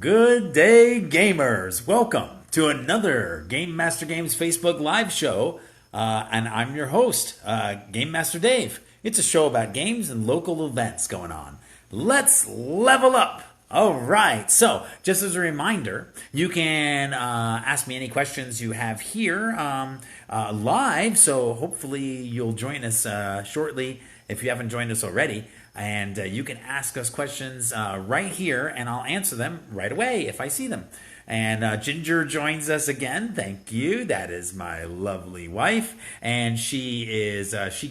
Good day, gamers. Welcome to another Game Master Games Facebook Live show. And I'm your host, Game Master Dave. It's a show about games and local events going on. Let's level up. All right. So, just as a reminder, you can ask me any questions you have here live. So, hopefully, you'll join us shortly if you haven't joined us already. And you can ask us questions right here, and I'll answer them right away if I see them. And Ginger joins us again. Thank you. That is my lovely wife, and she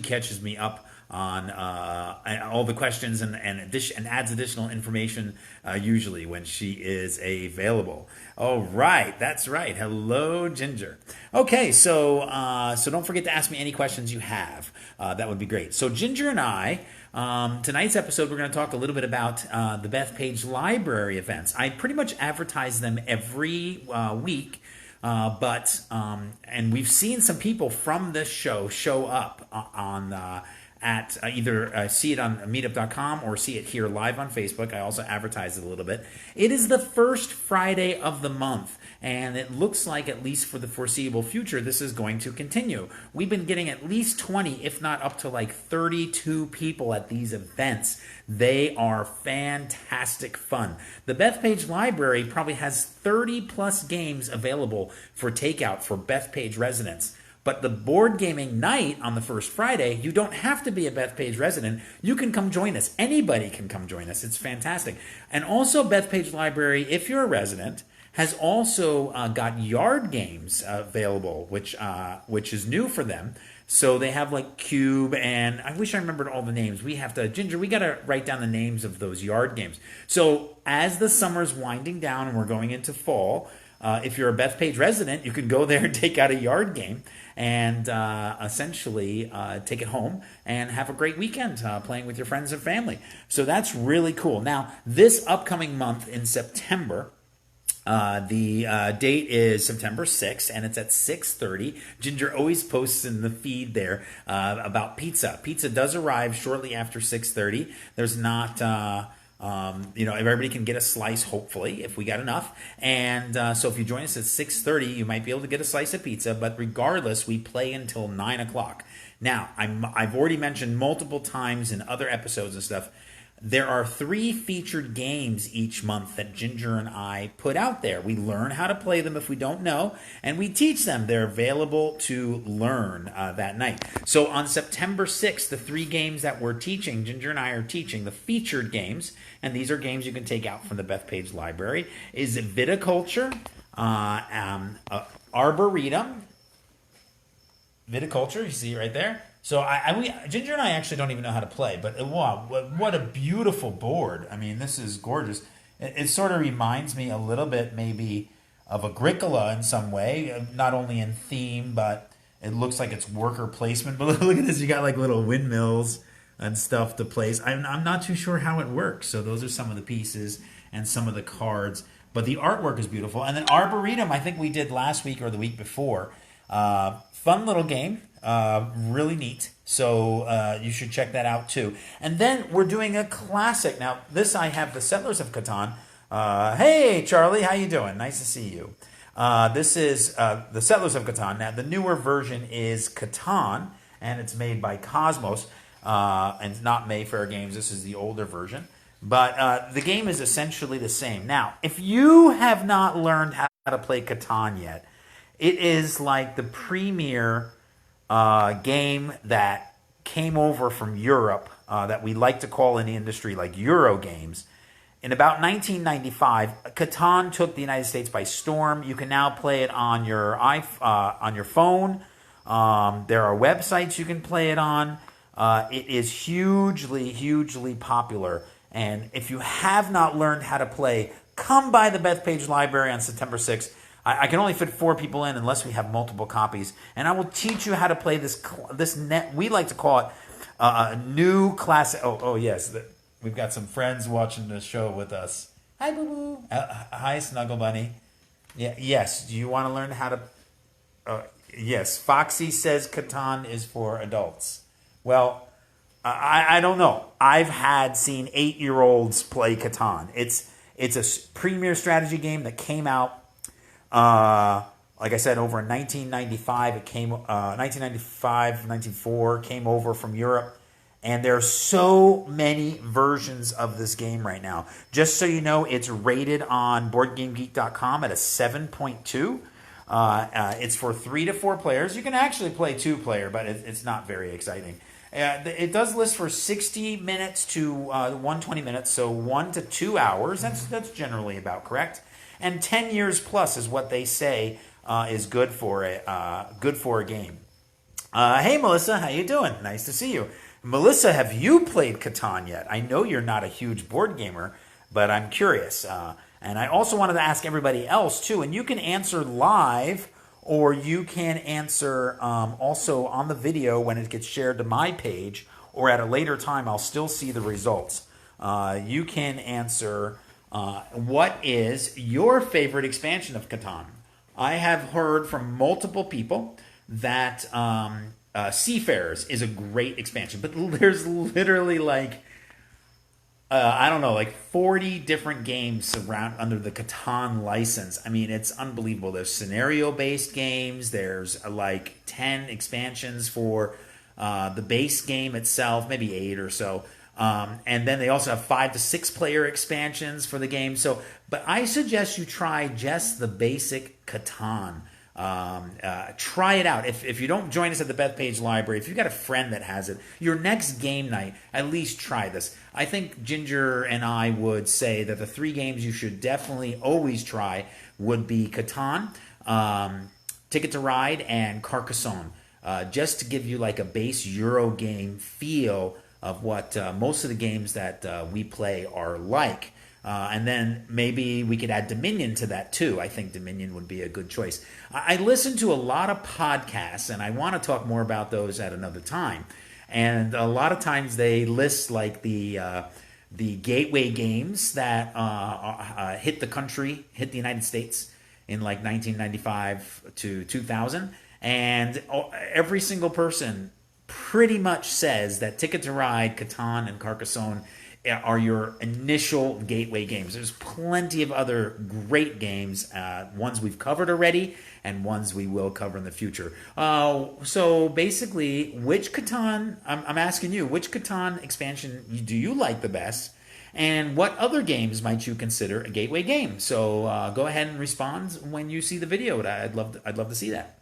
catches me up on all the questions and adds additional information usually when she is available. All right, that's right. Hello, Ginger. Okay, so don't forget to ask me any questions you have. That would be great. So Ginger and I. Tonight's episode, we're going to talk a little bit about the Bethpage library events. I pretty much advertise them every week, and we've seen some people from this show up at either see it on meetup.com or see it here live on Facebook. I also advertise it a little bit. It is the first Friday of the month, and it looks like, at least for the foreseeable future, this is going to continue. We've been getting at least 20, if not up to like 32 people at these events. They are fantastic fun. The Bethpage library probably has 30 plus games available for takeout for Bethpage residents. But the board gaming night on the first Friday, you don't have to be a Bethpage resident. You can come join us. Anybody can come join us. It's fantastic. And also Bethpage Library, if you're a resident, has also got yard games available, which is new for them. So they have like Cube, and I wish I remembered all the names. Ginger, we got to write down the names of those yard games. So as the summer's winding down and we're going into fall, if you're a Bethpage resident, you can go there and take out a yard game and essentially take it home and have a great weekend playing with your friends and family. So that's really cool. Now, this upcoming month in September, the date is September 6th, and it's at 6:30. Ginger always posts in the feed there about pizza. Pizza does arrive shortly after 6:30. There's not... everybody can get a slice, hopefully, if we got enough. And so if you join us at 6:30, you might be able to get a slice of pizza. But regardless, we play until 9 o'clock. Now, I've already mentioned multiple times in other episodes and stuff, there are 3 featured games each month that Ginger and I put out there. We learn how to play them if we don't know, and we teach them. They're available to learn that night. So on September 6th, the 3 games that we're teaching, Ginger and I are teaching the featured games, and these are games you can take out from the Bethpage library, is Viticulture, Arboretum, Viticulture, you see it right there. So Ginger and I actually don't even know how to play, but wow, what a beautiful board. I mean, this is gorgeous. It sort of reminds me a little bit maybe of Agricola in some way, not only in theme, but it looks like it's worker placement. But look at this, you got like little windmills and stuff to place. I'm not too sure how it works. So those are some of the pieces and some of the cards. But the artwork is beautiful. And then Arboretum, I think we did last week or the week before. Fun little game. Really neat. So you should check that out too. And then we're doing a classic. Now, this I have the Settlers of Catan. Hey, Charlie, how you doing? Nice to see you. This is the Settlers of Catan. Now, the newer version is Catan, and it's made by Cosmos, and it's not Mayfair Games. This is the older version. But the game is essentially the same. Now, if you have not learned how to play Catan yet, it is like the premier game that came over from Europe that we like to call in the industry like Euro games. In about 1995, Catan took the United States by storm. You can now play it on your phone. There are websites you can play it on. It is hugely popular. And if you have not learned how to play, come by the Bethpage Library on September 6th. I can only fit 4 people in unless we have multiple copies. And I will teach you how to play this net. We like to call it a new classic. Oh yes. We've got some friends watching the show with us. Hi, boo-boo. Hi, Snuggle Bunny. Yeah, yes. Do you want to learn how to... yes. Foxy says Catan is for adults. Well, I don't know. I've seen 8-year-olds play Catan. It's a premier strategy game that came out, like I said, over in 1995. It came 1995, 1994, came over from Europe. And there are so many versions of this game right now. Just so you know, it's rated on BoardGameGeek.com at a 7.2. It's for 3 to 4 players. You can actually play 2-player, but it's not very exciting. It does list for 60 minutes to 120 minutes, so 1 to 2 hours. That's generally about correct. And 10 years plus is what they say is good for a game. Hey, Melissa, how you doing? Nice to see you. Melissa, have you played Catan yet? I know you're not a huge board gamer, but I'm curious. And I also wanted to ask everybody else, too. And you can answer live, or you can answer also on the video when it gets shared to my page, or at a later time, I'll still see the results. You can answer, what is your favorite expansion of Catan? I have heard from multiple people that Seafarers is a great expansion, but there's literally like, I don't know, like 40 different games around under the Catan license. I mean, it's unbelievable. There's scenario-based games. There's like 10 expansions for the base game itself, maybe 8 or so. And then they also have 5 to 6 player expansions for the game. So, but I suggest you try just the basic Catan. Try it out. If you don't join us at the Bethpage library, if you've got a friend that has it, your next game night, at least try this. I think Ginger and I would say that the 3 games you should definitely always try would be Catan, Ticket to Ride, and Carcassonne. Just to give you like a base Euro game feel of what most of the games that we play are like. And then maybe we could add Dominion to that too. I think Dominion would be a good choice. I listen to a lot of podcasts, and I want to talk more about those at another time. And a lot of times they list like the gateway games that hit the country, hit the United States in like 1995 to 2000. And every single person pretty much says that Ticket to Ride, Catan, and Carcassonne are your initial gateway games. There's plenty of other great games, ones we've covered already and ones we will cover in the future. So basically, which Catan, I'm asking you, which Catan expansion do you like the best? And what other games might you consider a gateway game? So go ahead and respond when you see the video. I'd love to see that.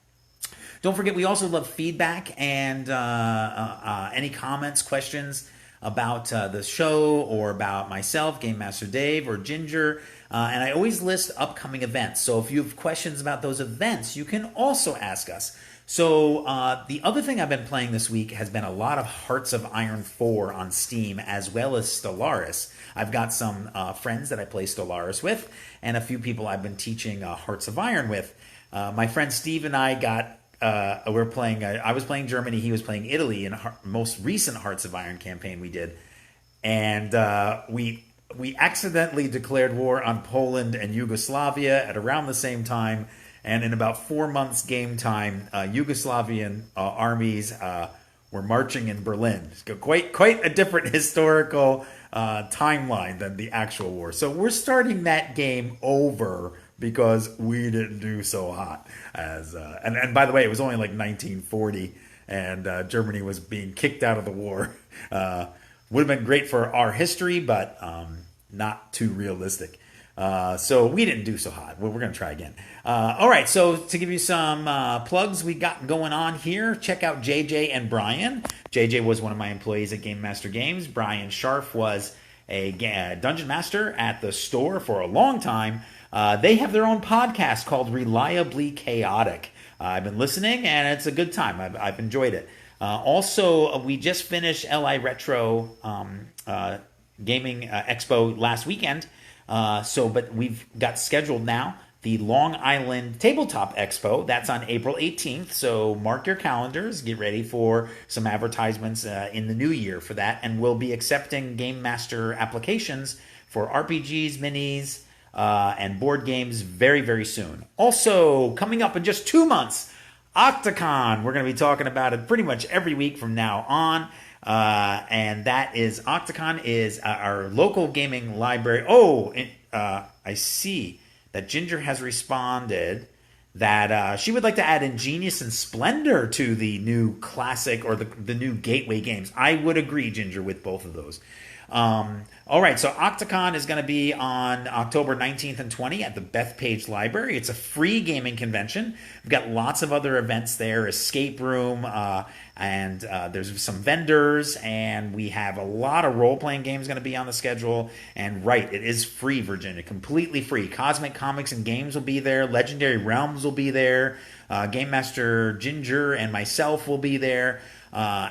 Don't forget, we also love feedback and any comments, questions about the show or about myself, Game Master Dave, or Ginger. And I always list upcoming events. So if you have questions about those events, you can also ask us. So the other thing I've been playing this week has been a lot of Hearts of Iron 4 on Steam, as well as Stellaris. I've got some friends that I play Stellaris with, and a few people I've been teaching Hearts of Iron with. My friend Steve and I got we're playing. I was playing Germany. He was playing Italy in the most recent Hearts of Iron campaign we did, and we accidentally declared war on Poland and Yugoslavia at around the same time. And in about 4 months game time, Yugoslavian armies were marching in Berlin. It's quite a different historical timeline than the actual war. So we're starting that game over because we didn't do so hot as and by the way, it was only like 1940, and Germany was being kicked out of the war. Would have been great for our history, but not too realistic. So we didn't do so hot. Well, we're going to try again. All right, so to give you some plugs we got going on here, check out JJ and Brian. JJ was one of my employees at Game Master Games. Brian Scharf was a dungeon master at the store for a long time. They have their own podcast called Reliably Chaotic. I've been listening, and it's a good time. I've enjoyed it. Also, we just finished LI Retro Gaming Expo last weekend. But we've got scheduled now the Long Island Tabletop Expo. That's on April 18th. So mark your calendars. Get ready for some advertisements in the new year for that. And we'll be accepting Game Master applications for RPGs, minis, and board games very, very soon. Also, coming up in just 2 months, Octocon. We're going to be talking about it pretty much every week from now on. And that is Octocon is our local gaming library. I see that Ginger has responded that she would like to add Ingenious and Splendor to the new classic or the new gateway games. I would agree, Ginger, with both of those. All right, so Octocon is going to be on October 19th and 20th at the Bethpage Library. It's a free gaming convention. We've got lots of other events there, escape room, and there's some vendors, and we have a lot of role-playing games going to be on the schedule. And right, it is free, Virginia, completely free. Cosmic Comics and Games will be there. Legendary Realms will be there. Game Master Ginger and myself will be there.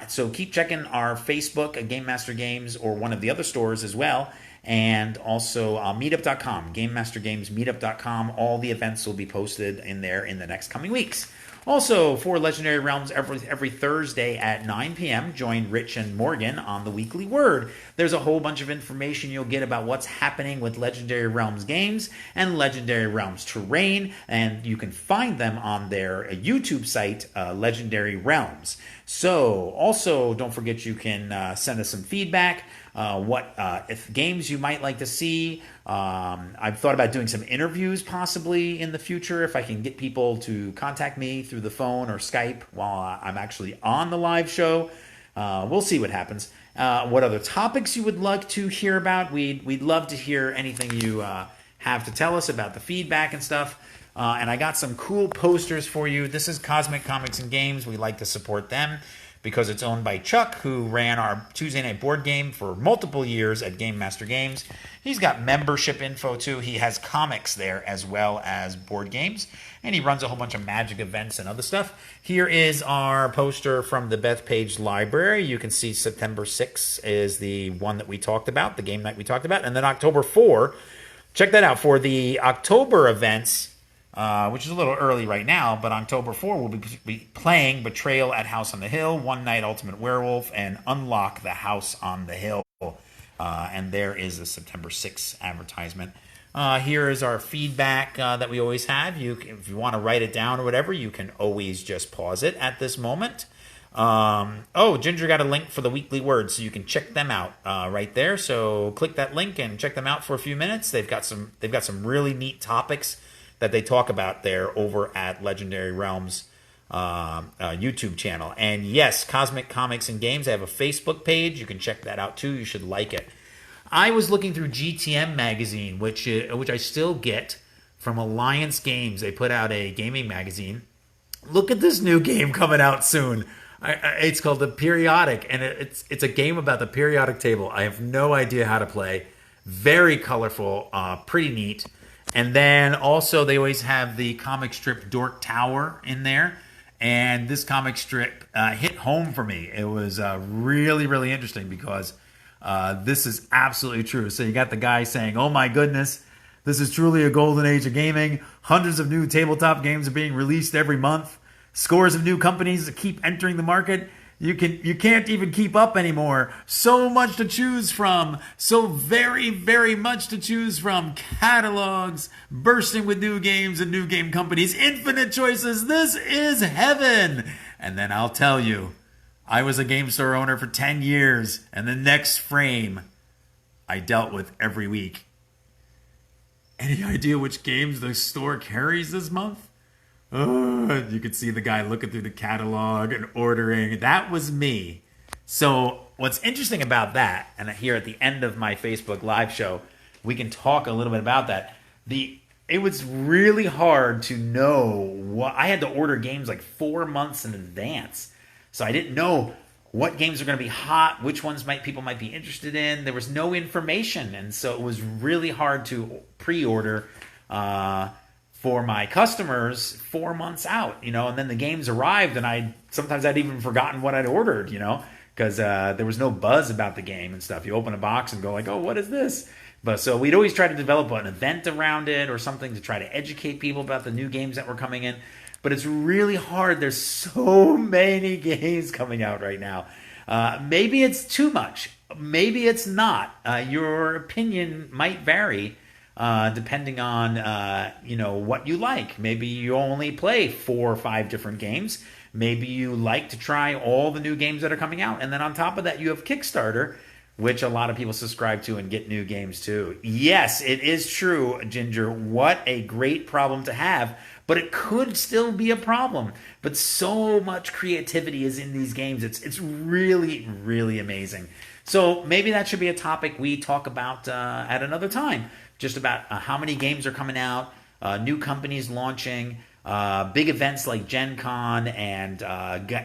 So keep checking our Facebook, Game Master Games, or one of the other stores as well. And also meetup.com, Game Master Games, meetup.com. All the events will be posted in there in the next coming weeks. Also, for Legendary Realms, every Thursday at 9 p.m., join Rich and Morgan on the Weekly Word. There's a whole bunch of information you'll get about what's happening with Legendary Realms games and Legendary Realms terrain, and you can find them on their YouTube site, Legendary Realms. So, also, don't forget you can send us some feedback. If games you might like to see. I've thought about doing some interviews possibly in the future if I can get people to contact me through the phone or Skype while I'm actually on the live show. We'll see what happens. What other topics you would like to hear about? We'd love to hear anything you have to tell us about the feedback and stuff. And I got some cool posters for you. This is Cosmic Comics and Games. We like to support them because it's owned by Chuck, who ran our Tuesday night board game for multiple years at Game Master Games. He's got membership info, too. He has comics there as well as board games. And he runs a whole bunch of Magic events and other stuff. Here is our poster from the Bethpage Library. You can see September 6th is the one that we talked about, the game night we talked about. And then October 4, check that out. For the October events, which is a little early right now, but October 4 we'll be playing Betrayal at House on the Hill, One Night Ultimate Werewolf, and Unlock the House on the Hill. And there is the September 6th advertisement. Here is our feedback that we always have. If you want to write it down or whatever, you can always just pause it at this moment. Ginger got a link for the Weekly Word, so you can check them out right there. So click that link and check them out for a few minutes. They've got some really neat topics that they talk about there over at Legendary Realms YouTube channel. And yes, Cosmic Comics and Games, they have a Facebook page. You can check that out too. You should like it. I was looking through GTM magazine, which I still get from Alliance Games. They put out a gaming magazine. Look at this new game coming out soon. It's called The Periodic, and it's a game about the periodic table. I have no idea how to play. Very colorful, pretty neat. And then also they always have the comic strip Dork Tower in there. And this comic strip hit home for me. It was really, really interesting because this is absolutely true. So you got the guy saying, oh my goodness, this is truly a golden age of gaming. Hundreds of new tabletop games are being released every month. Scores of new companies that keep entering the market. You can't even keep up anymore. So much to choose from. So very, very much to choose from. Catalogs bursting with new games and new game companies. Infinite choices. This is heaven. And then I'll tell you, I was a game store owner for 10 years, and the next frame I dealt with every week. Any idea which games the store carries this month? You could see the guy looking through the catalog and ordering. That was me. So what's interesting about that, and here at the end of my Facebook live show, we can talk a little bit about that. It was really hard to know what I had to order games like 4 months in advance. So I didn't know what games are going to be hot, which ones people might be interested in. There was no information, and so it was really hard to pre-order for my customers 4 months out, and then the games arrived, and sometimes I'd even forgotten what I'd ordered, because there was no buzz about the game and stuff. You open a box and go like, oh, what is this? But so we'd always try to develop an event around it or something to try to educate people about the new games that were coming in. But it's really hard. There's so many games coming out right now. Maybe it's too much. Maybe it's not. Your opinion might vary. Depending on, what you like. Maybe you only play 4 or 5 different games. Maybe you like to try all the new games that are coming out. And then on top of that, you have Kickstarter, which a lot of people subscribe to and get new games too. Yes, it is true, Ginger. What a great problem to have, but it could still be a problem. But so much creativity is in these games. It's really, really amazing. So maybe that should be a topic we talk about at another time. Just about how many games are coming out, new companies launching, big events like Gen Con and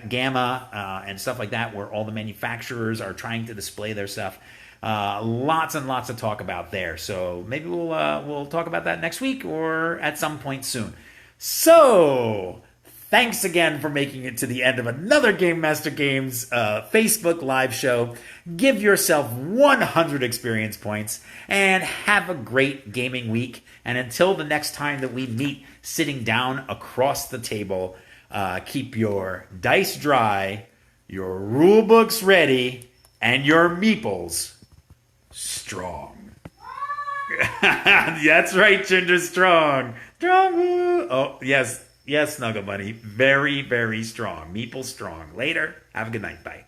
Gamma and stuff like that, where all the manufacturers are trying to display their stuff. Lots and lots to talk about there. So maybe we'll talk about that next week or at some point soon. So thanks again for making it to the end of another Game Master Games Facebook live show. Give yourself 100 experience points and have a great gaming week. And until the next time that we meet sitting down across the table, keep your dice dry, your rule books ready, and your meeples strong. That's right, Ginger, strong. Strong. Oh, yes, Snuggle Bunny. Very, very strong. Meeple strong. Later. Have a good night. Bye.